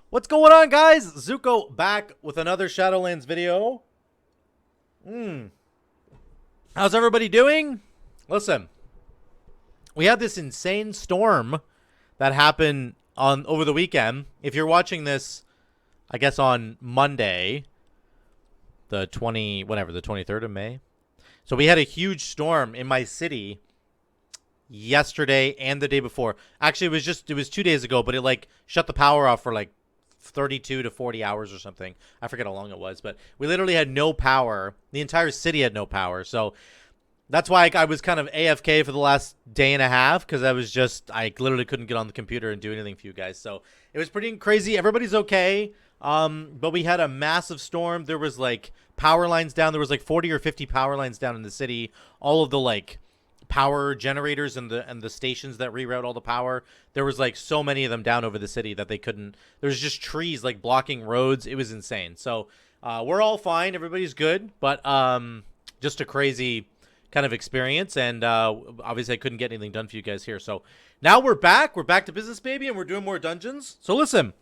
What's going on, guys? Zuko back with another Shadowlands video. How's everybody doing? Listen, we had this insane storm that happened over the weekend. If you're watching this, I guess on Monday, the 23rd of May. So we had a huge storm in my city yesterday and the day before. Actually, it was 2 days ago, but it like shut the power off for like 32 to 40 hours or something. I forget how long it was, but we literally had no power. The entire city had no power. So that's why I was kind of AFK for the last day and a half, because I literally couldn't get on the computer and do anything for you guys. So it was pretty crazy. Everybody's okay. But we had a massive storm. There was like power lines down. There was like 40 or 50 power lines down in the city. All of the like power generators and the stations that reroute all the power, there was like so many of them down over the city that they couldn't. There's just trees like blocking roads. It was insane. So we're all fine, everybody's good, but just a crazy kind of experience, and obviously I couldn't get anything done for you guys here. So now we're back to business, baby, and we're doing more dungeons. So listen,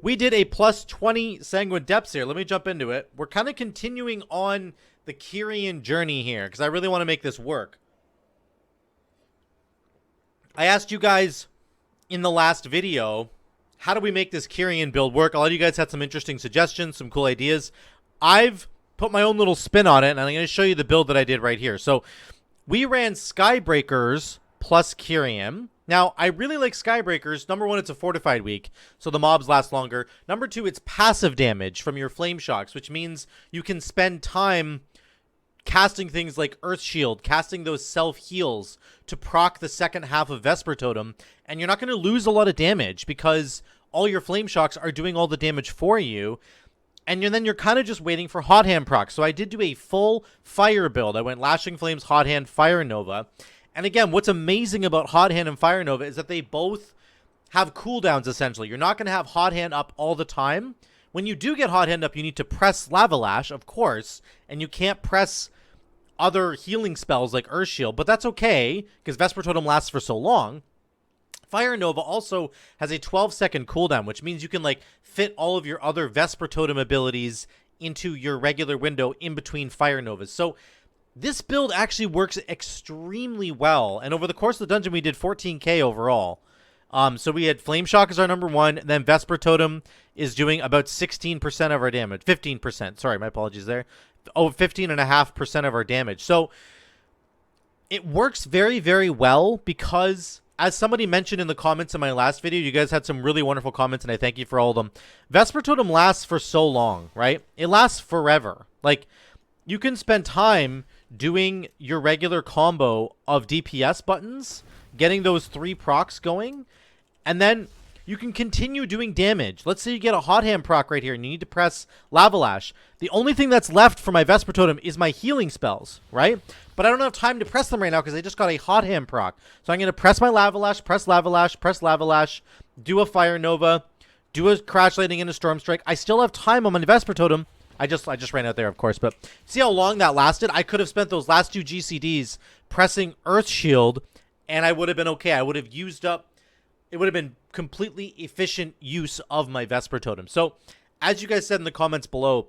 we did a plus 20 sanguine depths here. Let me jump into it. We're kind of continuing on the Kyrian journey here, because I really want to make this work. I asked you guys in the last video, how do we make this Kyrian build work? A lot of you guys had some interesting suggestions, some cool ideas. I've put my own little spin on it, and I'm going to show you the build that I did right here. So we ran Skybreakers plus Kyrian. Now, I really like Skybreakers. Number one, it's a fortified week, so the mobs last longer. Number two, it's passive damage from your flame shocks, which means you can spend time casting things like Earth Shield, casting those self-heals to proc the second half of Vesper Totem, and you're not going to lose a lot of damage because all your flame shocks are doing all the damage for you, and then you're kind of just waiting for Hot Hand proc. So I did do a full fire build. I went Lashing Flames, Hot Hand, Fire Nova. And again, what's amazing about Hot Hand and Fire Nova is that they both have cooldowns, essentially. You're not going to have Hot Hand up all the time. When you do get Hot Hand up, you need to press Lava Lash, of course, and you can't press other healing spells like Earth Shield, but that's okay, because Vesper Totem lasts for so long. Fire Nova also has a 12-second cooldown, which means you can like fit all of your other Vesper Totem abilities into your regular window in between Fire Novas. So this build actually works extremely well, and over the course of the dungeon, we did 14k overall. So we had Flame Shock as our number one, then Vesper Totem is doing about 16% of our damage. 15%, sorry, my apologies there. 15.5% of our damage. So it works very, very well because, as somebody mentioned in the comments in my last video, you guys had some really wonderful comments, and I thank you for all of them. Vesper Totem lasts for so long, right? It lasts forever. Like, you can spend time doing your regular combo of DPS buttons, getting those 3 procs going, and then you can continue doing damage. Let's say you get a Hot Hand proc right here and you need to press Lava Lash. The only thing that's left for my Vesper Totem is my healing spells, right? But I don't have time to press them right now because I just got a Hot Hand proc. So I'm going to press my Lava Lash, press Lava Lash, press Lava Lash, do a Fire Nova, do a Crash Landing and a Storm Strike. I still have time on my Vesper Totem. I just ran out there, of course, but see how long that lasted? I could have spent those last 2 GCDs pressing Earth Shield, and I would have been okay. I would have used up, it would have been completely efficient use of my Vesper Totem. So, as you guys said in the comments below,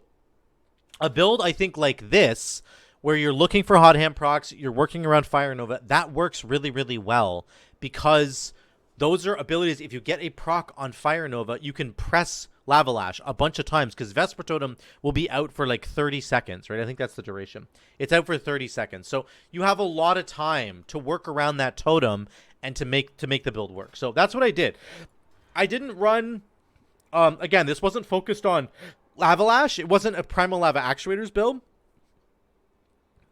a build, I think, like this, where you're looking for Hot Hand procs, you're working around Fire Nova, that works really, really well, because those are abilities. If you get a proc on Fire Nova, you can press Lava Lash a bunch of times, because Vesper Totem will be out for like 30 seconds, right? I think that's the duration. It's out for 30 seconds. So you have a lot of time to work around that totem and to make the build work. So that's what I did. I didn't run, again, this wasn't focused on Lava Lash. It wasn't a Primal Lava Actuators build.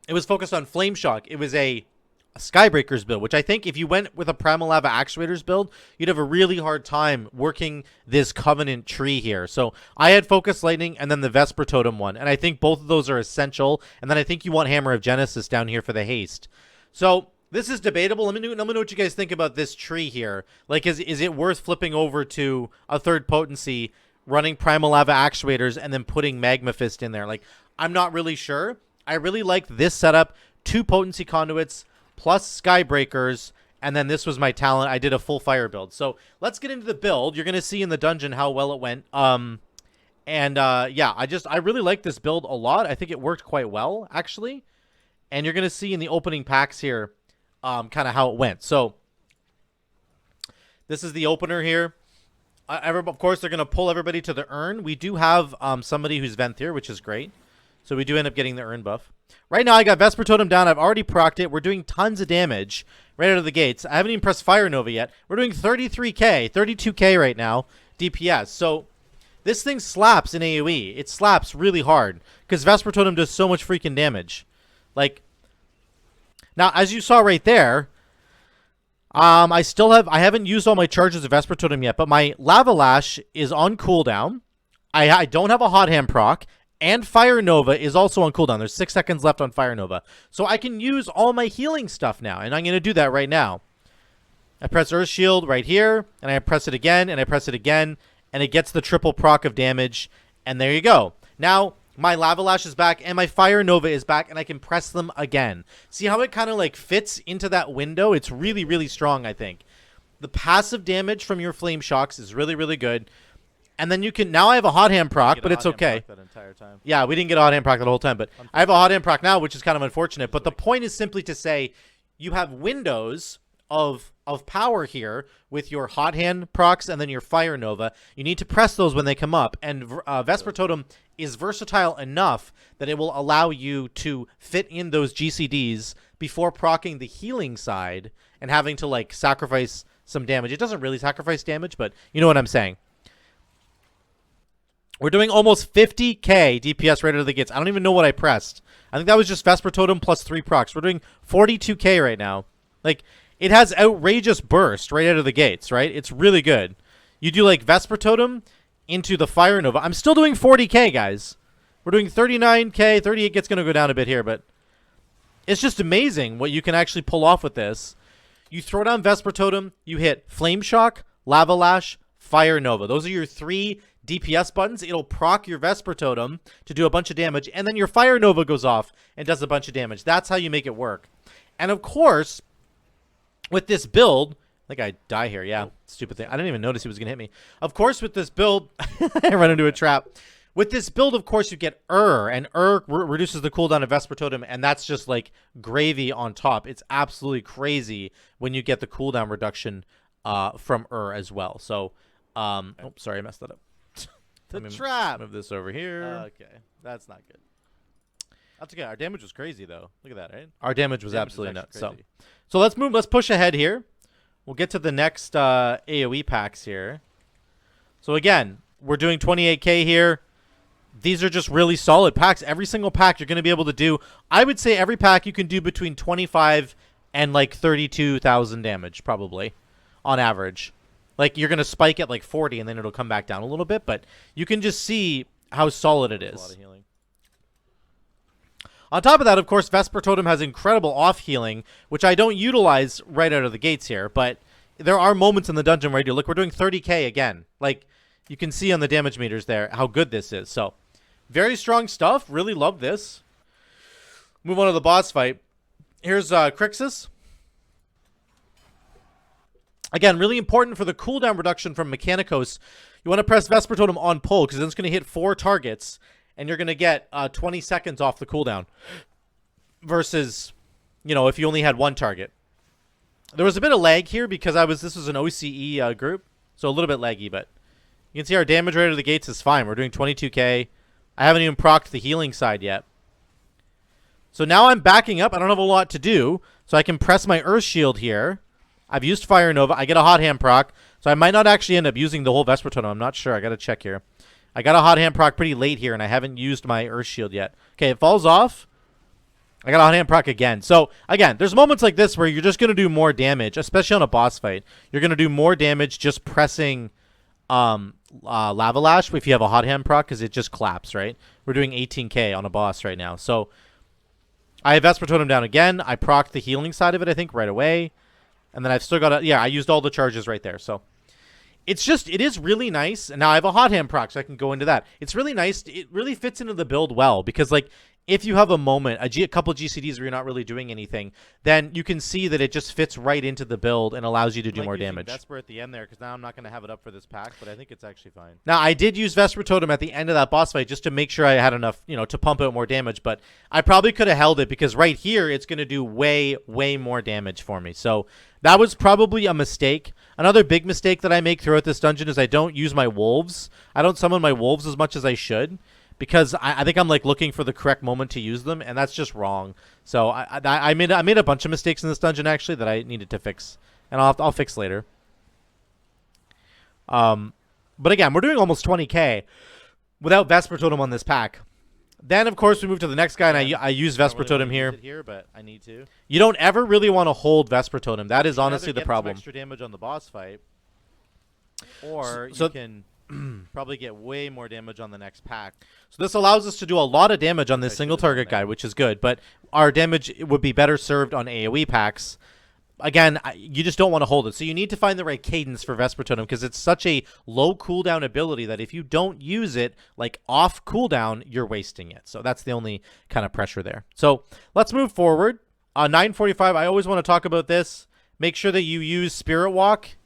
It was focused on Flame Shock. It was a Skybreakers build, which I think if you went with a Primal Lava Actuators build, you'd have a really hard time working this Covenant tree here. So I had Focus Lightning and then the Vesper Totem one, and I think both of those are essential. And then I think you want Hammer of Genesis down here for the haste. So this is debatable. Let me know what you guys think about this tree here. Like, is it worth flipping over to a third potency, running Primal Lava Actuators, and then putting Magma Fist in there? Like, I'm not really sure. I really like this setup. 2 potency conduits plus Skybreakers And then this was my talent. I did a full fire build. So let's get into the build. You're going to see in the dungeon how well it went. Yeah, I really like this build a lot. I think it worked quite well, actually. And you're going to see in the opening packs here kind of how it went. So this is the opener here. Of course, they're going to pull everybody to the urn. We do have somebody who's Venthyr, which is great. So we do end up getting the urn buff. Right now, I got Vesper Totem down. I've already procced it. We're doing tons of damage right out of the gates. I haven't even pressed Fire Nova yet. We're doing 33k, 32k right now, DPS. So this thing slaps in AoE. It slaps really hard because Vesper Totem does so much freaking damage. Like, now, as you saw right there, I haven't used all my charges of Vesper Totem yet, but my Lava Lash is on cooldown. I don't have a Hot Hand proc. And Fire Nova is also on cooldown. There's 6 seconds left on Fire Nova. So I can use all my healing stuff now. And I'm going to do that right now. I press Earth Shield right here. And I press it again. And I press it again. And it gets the triple proc of damage. And there you go. Now, my Lava Lash is back. And my Fire Nova is back. And I can press them again. See how it kind of like fits into that window? It's really, really strong, I think. The passive damage from your Flame Shocks is really, really good. And then you can, now I have a Hot Hand proc, but it's okay. That entire time. Yeah, we didn't get a Hot Hand proc that whole time, but I have a Hot Hand proc now, which is kind of unfortunate. But the point is simply to say you have windows of power here with your Hot Hand procs and then your Fire Nova. You need to press those when they come up. And Vesper Totem is versatile enough that it will allow you to fit in those GCDs before proccing the healing side and having to, like, sacrifice some damage. It doesn't really sacrifice damage, but you know what I'm saying. We're doing almost 50k DPS right out of the gates. I don't even know what I pressed. I think that was just Vesper Totem plus 3 procs. We're doing 42k right now. Like, it has outrageous burst right out of the gates, right? It's really good. You do, like, Vesper Totem into the Fire Nova. I'm still doing 40k, guys. We're doing 39k. 38 gets going to go down a bit here, but it's just amazing what you can actually pull off with this. You throw down Vesper Totem. You hit Flame Shock, Lava Lash, Fire Nova. Those are your 3 DPS buttons. It'll proc your Vesper Totem to do a bunch of damage, and then your Fire Nova goes off and does a bunch of damage. That's how you make it work. And of course, with this build, I think I die here. Yeah, stupid thing. I didn't even notice he was going to hit me. Of course, with this build, I run into a trap. With this build, of course, you get and reduces the cooldown of Vesper Totem, and that's just like gravy on top. It's absolutely crazy when you get the cooldown reduction from as well. So, oh, sorry, I messed that up. The trap. Move this over here. Okay, that's not good. That's okay. Our damage was crazy, though. Look at that, right? Our damage was absolutely nuts. Crazy. So let's move. Let's push ahead here. We'll get to the next AoE packs here. So again, we're doing 28k here. These are just really solid packs. Every single pack you're going to be able to do. I would say every pack you can do between 25 and like 32,000 damage, probably, on average. Like, you're going to spike at like 40 and then it'll come back down a little bit, but you can just see how solid it is. A lot of healing. On top of that, of course, Vesper Totem has incredible off healing, which I don't utilize right out of the gates here, but there are moments in the dungeon where I do. Look, we're doing 30k again. Like, you can see on the damage meters there how good this is. So, very strong stuff. Really love this. Move on to the boss fight. Here's Kryxis. Again, really important for the cooldown reduction from Mechanicos. You want to press Vesper Totem on pull because then it's going to hit 4 targets and you're going to get 20 seconds off the cooldown versus, you know, if you only had 1 target. There was a bit of lag here because this was an OCE group, so a little bit laggy, but you can see our damage rate out of the gates is fine. We're doing 22k. I haven't even procced the healing side yet. So now I'm backing up. I don't have a lot to do, so I can press my Earth Shield here. I've used Fire Nova. I get a Hot Hand proc, so I might not actually end up using the whole Vesper Totem. I'm not sure. I got to check here. I got a Hot Hand proc pretty late here, and I haven't used my Earth Shield yet. Okay, it falls off. I got a Hot Hand proc again. So, again, there's moments like this where you're just going to do more damage, especially on a boss fight. You're going to do more damage just pressing Lava Lash if you have a Hot Hand proc because it just claps, right? We're doing 18k on a boss right now. So, I have Vesper Totem down again. I procced the healing side of it, I think, right away. And then I've still got I used all the charges right there. So it is really nice. And now I have a hot hand proc, so I can go into that. It's really nice. It really fits into the build well because, like, if you have a moment, a couple GCDs where you're not really doing anything, then you can see that it just fits right into the build and allows you to do more damage. Vesper at the end there because now I'm not going to have it up for this pack, but I think it's actually fine. Now, I did use Vesper Totem at the end of that boss fight just to make sure I had enough, to pump out more damage, but I probably could have held it because right here it's going to do way, way more damage for me. So that was probably a mistake. Another big mistake that I make throughout this dungeon is I don't use my wolves. I don't summon my wolves as much as I should. Because I think I'm like looking for the correct moment to use them, and that's just wrong. So I made a bunch of mistakes in this dungeon actually that I needed to fix, and I'll fix later. But again, we're doing almost 20k without Vesper Totem on this pack. Then of course we move to the next guy, and I use Vesper Totem here, but I need to. You don't ever really want to hold Vesper Totem. That is honestly the problem. Some extra damage on the boss fight, or so you can probably get way more damage on the next pack. So this allows us to do a lot of damage on this single target guy, which is good. But our damage would be better served on AoE packs. Again, you just don't want to hold it. So you need to find the right cadence for Vesper Totem because it's such a low cooldown ability that if you don't use it like off cooldown, you're wasting it. So that's the only kind of pressure there. So let's move forward. 945, I always want to talk about this. Make sure that you use Spirit Walk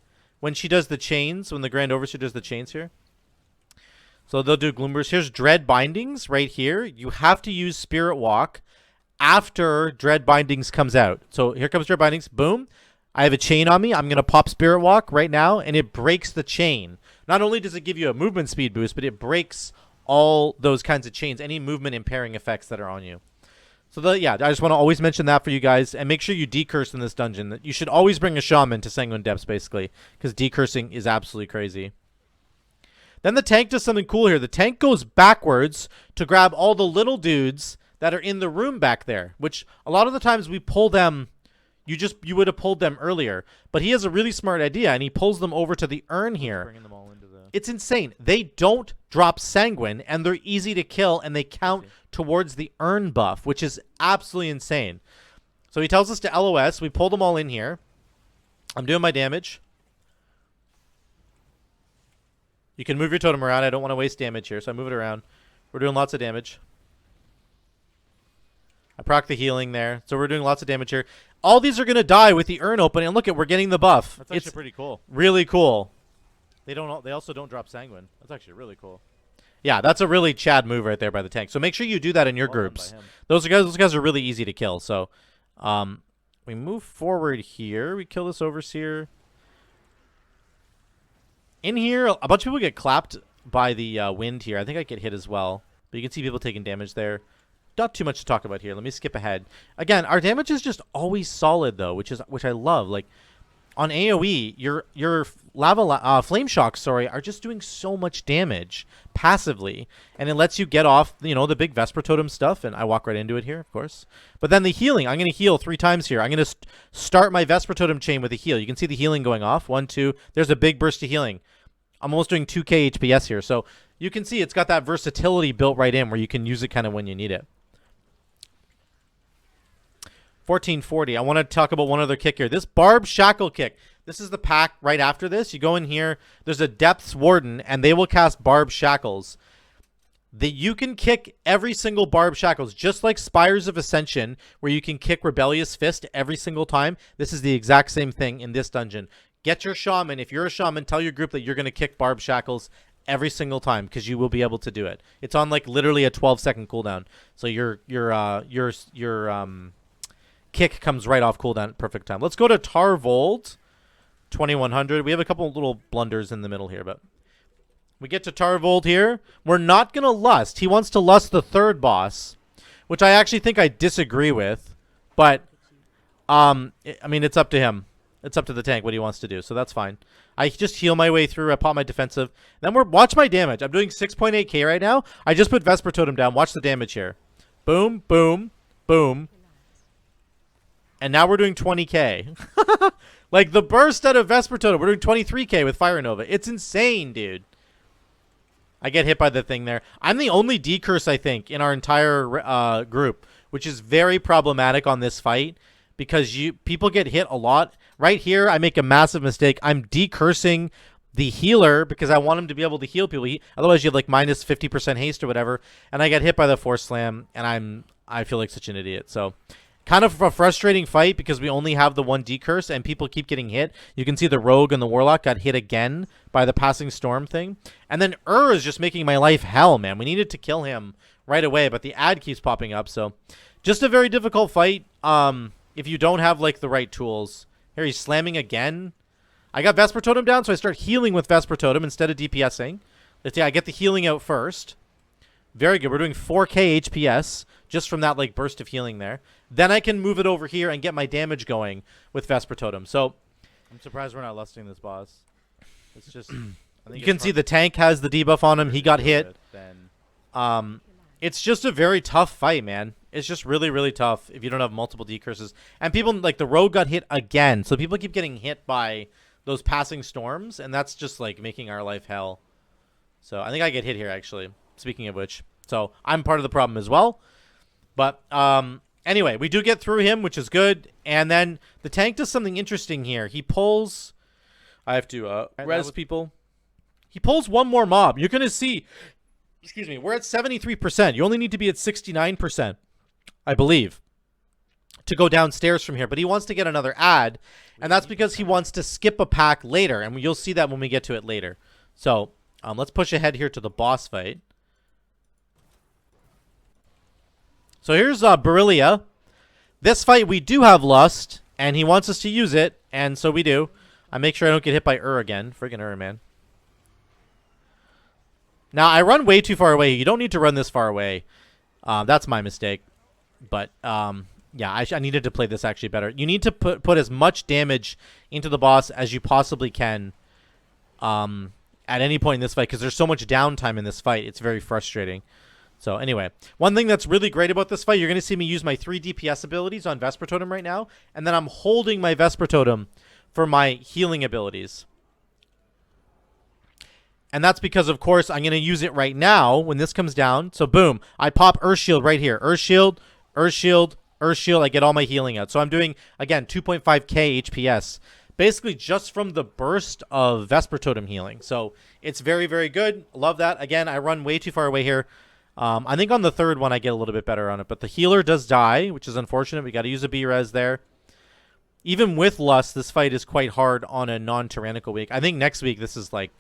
when she does the chains, when the Grand Overseer does the chains here. So they'll do Gloomburst. Here's Dread Bindings right here. You have to use Spirit Walk after Dread Bindings comes out. So here comes Dread Bindings. Boom. I have a chain on me. I'm going to pop Spirit Walk right now, and it breaks the chain. Not only does it give you a movement speed boost, but it breaks all those kinds of chains, any movement impairing effects that are on you. So, yeah, I just want to always mention that for you guys, and make sure you decurse in this dungeon. You should always bring a Shaman to Sanguine Depths, basically, because decursing is absolutely crazy. Then the tank does something cool here. The tank goes backwards to grab all the little dudes that are in the room back there, which a lot of the times we pull them. You would have pulled them earlier, but he has a really smart idea, and he pulls them over to the urn here. Bringing them all into the... It's insane. They don't drop Sanguine, and they're easy to kill, and they count towards the urn buff, which is absolutely insane. So he tells us to LOS. We pull them all in here. I'm doing my damage. You can move your totem around. I don't want to waste damage here, so I move it around. We're doing lots of damage. I proc the healing there. So we're doing lots of damage here. All these are going to die with the urn open, and look, we're getting the buff. That's actually pretty cool. Really cool. They also don't drop Sanguine. That's actually really cool. Yeah, that's a really Chad move right there by the tank. So make sure you do that in your groups. Those guys are really easy to kill. So we move forward here. We kill this Overseer. In here, a bunch of people get clapped by the wind here. I think I get hit as well. But you can see people taking damage there. Not too much to talk about here. Let me skip ahead. Again, our damage is just always solid, though, which I love. Like, on AoE, your flame shocks, are just doing so much damage passively, and it lets you get off, the big Vesper Totem stuff. And I walk right into it here, of course. But then the healing, I'm going to heal 3 times here. I'm going to start my Vesper Totem chain with a heal. You can see the healing going off. 1, 2. There's a big burst of healing. I'm almost doing 2k HPS here, so you can see it's got that versatility built right in where you can use it kind of when you need it. 1440. I want to talk about one other kick here. This Barbed Shackle kick. This is the pack right after this. You go in here. There's a Depths Warden, and they will cast Barbed Shackles. You can kick every single Barbed Shackles, just like Spires of Ascension, where you can kick Rebellious Fist every single time. This is the exact same thing in this dungeon. Get your Shaman. If you're a Shaman, tell your group that you're going to kick Barbed Shackles every single time because you will be able to do it. It's on like literally a 12-second cooldown. So your kick comes right off cooldown at perfect time. Let's go to Tarvold, 2100. We have a couple little blunders in the middle here, but we get to Tarvold here. We're not going to lust. He wants to lust the third boss, which I actually think I disagree with, but I mean, it's up to him. It's up to the tank what he wants to do, so that's fine. I just heal my way through. I pop my defensive. Then watch my damage. I'm doing 6.8k right now. I just put Vesper Totem down. Watch the damage here. Boom, boom, boom. And now we're doing 20k. Like the burst out of Vesper Totem. We're doing 23k with Fire Nova. It's insane, dude. I get hit by the thing there. I'm the only decurse, I think, in our entire group, which is very problematic on this fight because people get hit a lot. Right here, I make a massive mistake. I'm decursing the healer because I want him to be able to heal people. Otherwise, you have like minus 50% haste or whatever, and I get hit by the Force Slam, and I feel like such an idiot. So, kind of a frustrating fight because we only have the 1 decurse, and people keep getting hit. You can see the Rogue and the Warlock got hit again by the Passing Storm thing, and then is just making my life hell, man. We needed to kill him right away, but the ad keeps popping up, so just a very difficult fight. If you don't have like the right tools. Here he's slamming again. I got Vesper Totem down, so I start healing with Vesper Totem instead of DPSing. Let's see, I get the healing out first. Very good. We're doing 4k HPS just from that like burst of healing there. Then I can move it over here and get my damage going with Vesper Totem. So I'm surprised we're not lusting this boss. It's just I think you can see the tank has the debuff on him. He got hit. Then It's just a very tough fight, man. It's just really, really tough if you don't have multiple decurses. And people, like, the Rogue got hit again. So people keep getting hit by those Passing Storms, and that's just, like, making our life hell. So I think I get hit here, actually, speaking of which. So I'm part of the problem as well. But anyway, we do get through him, which is good. And then the tank does something interesting here. He pulls... I have to res people. He pulls one more mob. You're going to see... Excuse me, we're at 73%. You only need to be at 69%, I believe, to go downstairs from here. But he wants to get another ad, and that's because he wants to skip a pack later, and you'll see that when we get to it later. So let's push ahead here to the boss fight. So here's Beryllia. This fight, we do have Lust, and he wants us to use it, and so we do. I make sure I don't get hit by again. Friggin' man. Now, I run way too far away. You don't need to run this far away. That's my mistake. But, yeah, I needed to play this actually better. You need to put as much damage into the boss as you possibly can at any point in this fight, because there's so much downtime in this fight. It's very frustrating. So, anyway, one thing that's really great about this fight, you're going to see me use my 3 DPS abilities on Vesper Totem right now, and then I'm holding my Vesper Totem for my healing abilities. And that's because, of course, I'm going to use it right now when this comes down. So, boom. I pop Earth Shield right here. Earth Shield, Earth Shield, Earth Shield. I get all my healing out. So, I'm doing, again, 2.5k HPS. Basically, just from the burst of Vesper Totem healing. So, it's very, very good. Love that. Again, I run way too far away here. I think on the third one, I get a little bit better on it. But the healer does die, which is unfortunate. We got to use a B-Res there. Even with Lust, this fight is quite hard on a non-tyrannical week. I think next week, this is like...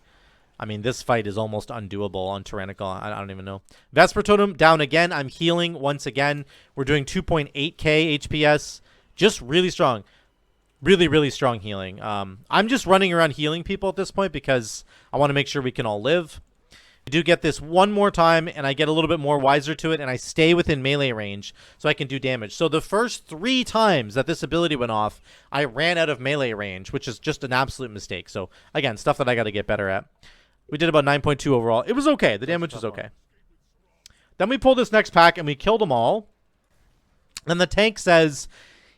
I mean, this fight is almost undoable on Tyrannical. I don't even know. Vesper Totem down again. I'm healing once again. We're doing 2.8k HPS. Just really strong. Really, really strong healing. I'm just running around healing people at this point because I want to make sure we can all live. I do get this one more time, and I get a little bit more wiser to it, and I stay within melee range so I can do damage. So the first 3 times that this ability went off, I ran out of melee range, which is just an absolute mistake. So, again, stuff that I got to get better at. We did about 9.2 overall. It was okay. The damage was okay. Then we pull this next pack, and we killed them all. Then the tank says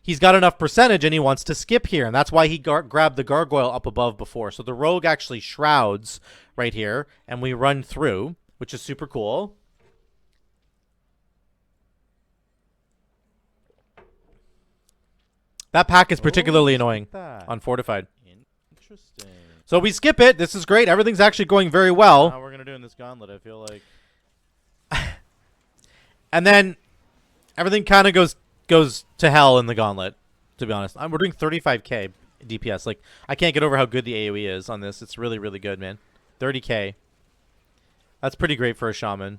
he's got enough percentage, and he wants to skip here. And that's why he grabbed the gargoyle up above before. So the rogue actually shrouds right here, and we run through, which is super cool. That pack is particularly annoying on Fortified. Interesting. So we skip it. This is great. Everything's actually going very well. How we're gonna do in this gauntlet, I feel like. And then everything kind of goes to hell in the gauntlet, to be honest. We're doing 35k DPS. Like, I can't get over how good the AoE is on this. It's really, really good, man. 30k. That's pretty great for a shaman.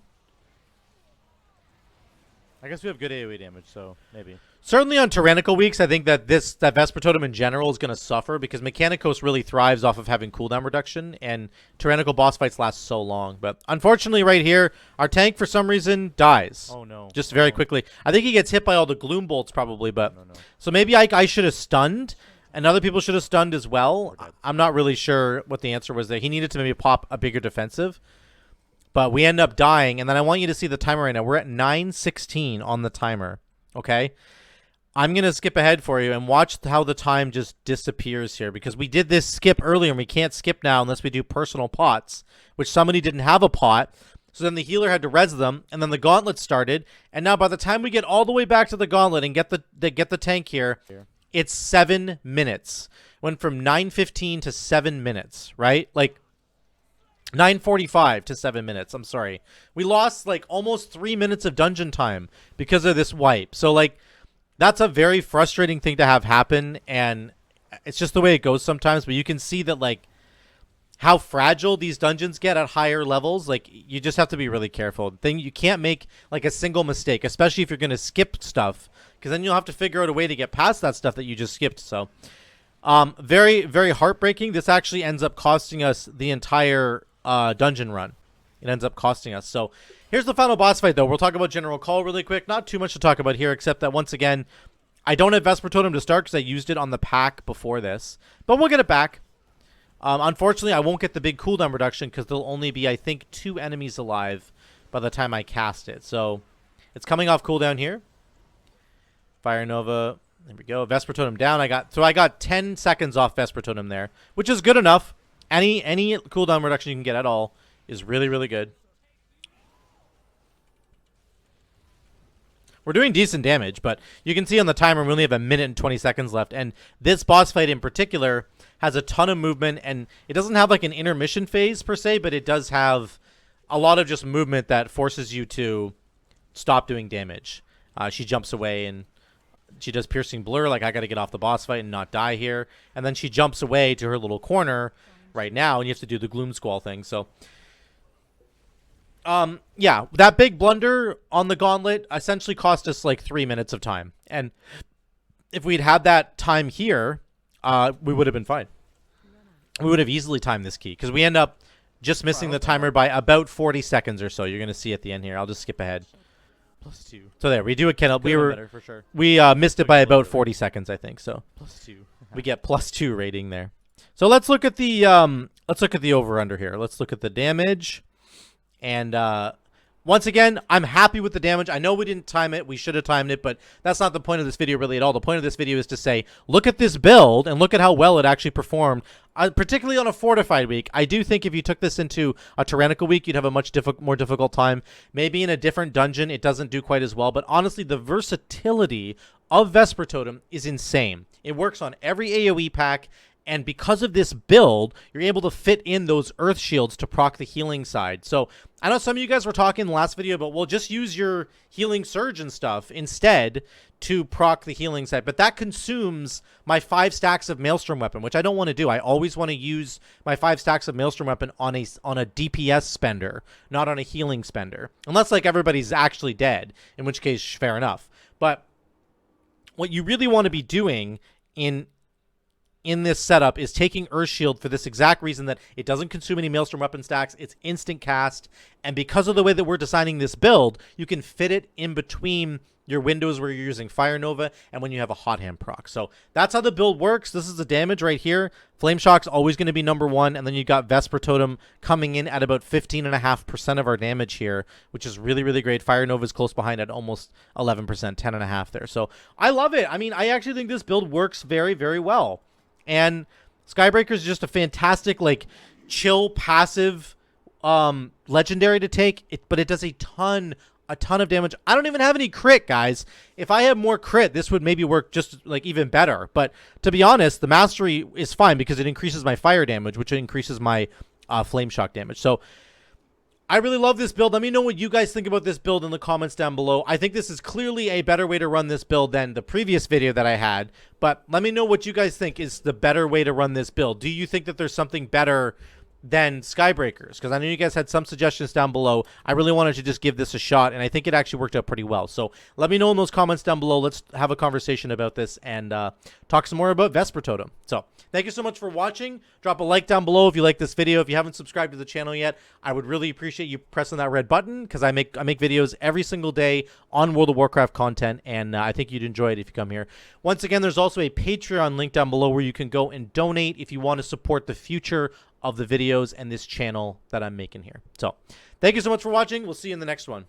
I guess we have good AoE damage, so maybe. Certainly on Tyrannical weeks, I think that that Vesper Totem in general is going to suffer because Mechanicos really thrives off of having cooldown reduction, and Tyrannical boss fights last so long. But unfortunately right here, our tank for some reason dies. Oh no. Just very quickly. I think he gets hit by all the Gloom Bolts probably, but... No. So maybe I should have stunned, and other people should have stunned as well. I'm not really sure what the answer was there. He needed to maybe pop a bigger defensive. But we end up dying, and then I want you to see the timer right now. We're at 9:16 on the timer, okay? I'm going to skip ahead for you and watch how the time just disappears here because we did this skip earlier, and we can't skip now unless we do personal pots, which somebody didn't have a pot. So then the healer had to res them, and then the gauntlet started, and now by the time we get all the way back to the gauntlet and get the tank here, it's 7 minutes. Went from 9:15 to 7 minutes, right? Like, 9:45 to 7 minutes. I'm sorry. We lost like almost 3 minutes of dungeon time because of this wipe. So like that's a very frustrating thing to have happen, and it's just the way it goes sometimes, but you can see that like how fragile these dungeons get at higher levels. Like you just have to be really careful. You can't make like a single mistake, especially if you're going to skip stuff, because then you'll have to figure out a way to get past that stuff that you just skipped. So very, very heartbreaking. This actually ends up costing us the entire dungeon run. It ends up costing us. So here's the final boss fight, though. We'll talk about General Kaal really quick. Not too much to talk about here, except that once again, I don't have Vesper Totem to start because I used it on the pack before this, but we'll get it back. Unfortunately, I won't get the big cooldown reduction because there'll only be, I think, 2 enemies alive by the time I cast it. So it's coming off cooldown here. Fire Nova. There we go. Vesper Totem down. I got 10 seconds off Vesper Totem there, which is good enough. Any cooldown reduction you can get at all is really, really good. We're doing decent damage, but you can see on the timer we only have 1 minute and 20 seconds left. And this boss fight in particular has a ton of movement, and it doesn't have like an intermission phase per se, but it does have a lot of just movement that forces you to stop doing damage. She jumps away and she does piercing blur, like I got to get off the boss fight and not die here. And then she jumps away to her little corner right now, and you have to do the Gloom Squall thing. So yeah, that big blunder on the gauntlet essentially cost us like 3 minutes of time. And if we'd had that time here, we would have been fine. We would have easily timed this key because we end up just missing the timer by about 40 seconds or so. You're going to see at the end here. I'll just skip ahead. +2. So there, we do a Kennel. For sure. We missed it by about 40 seconds, I think. So +2. we get +2 rating there. So let's look at the over under here. Let's look at the damage. And once again, I'm happy with the damage. I know we didn't time it. We should have timed it, but that's not the point of this video really at all. The point of this video is to say, look at this build and look at how well it actually performed, particularly on a fortified week. I do think if you took this into a tyrannical week, you'd have a much more difficult time. Maybe in a different dungeon, it doesn't do quite as well. But honestly, the versatility of Vesper Totem is insane. It works on every AoE pack. And because of this build, you're able to fit in those earth shields to proc the healing side. So I know some of you guys were talking in the last video, but we'll just use your healing surge and stuff instead to proc the healing side. But that consumes my 5 stacks of Maelstrom Weapon, which I don't want to do. I always want to use my 5 stacks of Maelstrom Weapon on a DPS spender, not on a healing spender. Unless like everybody's actually dead, in which case fair enough. But what you really want to be doing in this setup is taking Earth Shield for this exact reason that it doesn't consume any Maelstrom weapon stacks. It's instant cast. And because of the way that we're designing this build, you can fit it in between your windows where you're using Fire Nova and when you have a Hot Hand proc. So that's how the build works. This is the damage right here. Flame Shock's always going to be #1. And then you got Vesper Totem coming in at about 15.5% of our damage here, which is really, really great. Fire Nova's close behind at almost 11%, 10.5 there. So I love it. I mean, I actually think this build works very, very well. And Skybreakers is just a fantastic, like, chill, passive legendary to take. But it does a ton of damage. I don't even have any crit, guys. If I had more crit, this would maybe work just, like, even better. But to be honest, the mastery is fine because it increases my fire damage, which increases my flame shock damage. So I really love this build. Let me know what you guys think about this build in the comments down below. I think this is clearly a better way to run this build than the previous video that I had. But let me know what you guys think is the better way to run this build. Do you think that there's something better than Skybreakers? Because I know you guys had some suggestions down below. I really wanted to just give this a shot, and I think it actually worked out pretty well. So let me know in those comments down below. Let's have a conversation about this and talk some more about Vesper Totem. So thank you so much for watching. Drop a like down below if you like this video. If you haven't subscribed to the channel yet, I would really appreciate you pressing that red button because I make videos every single day on World of Warcraft content, and I think you'd enjoy it if you come here. Once again, there's also a Patreon link down below where you can go and donate if you want to support the future of the videos and this channel that I'm making here. So thank you so much for watching. We'll see you in the next one.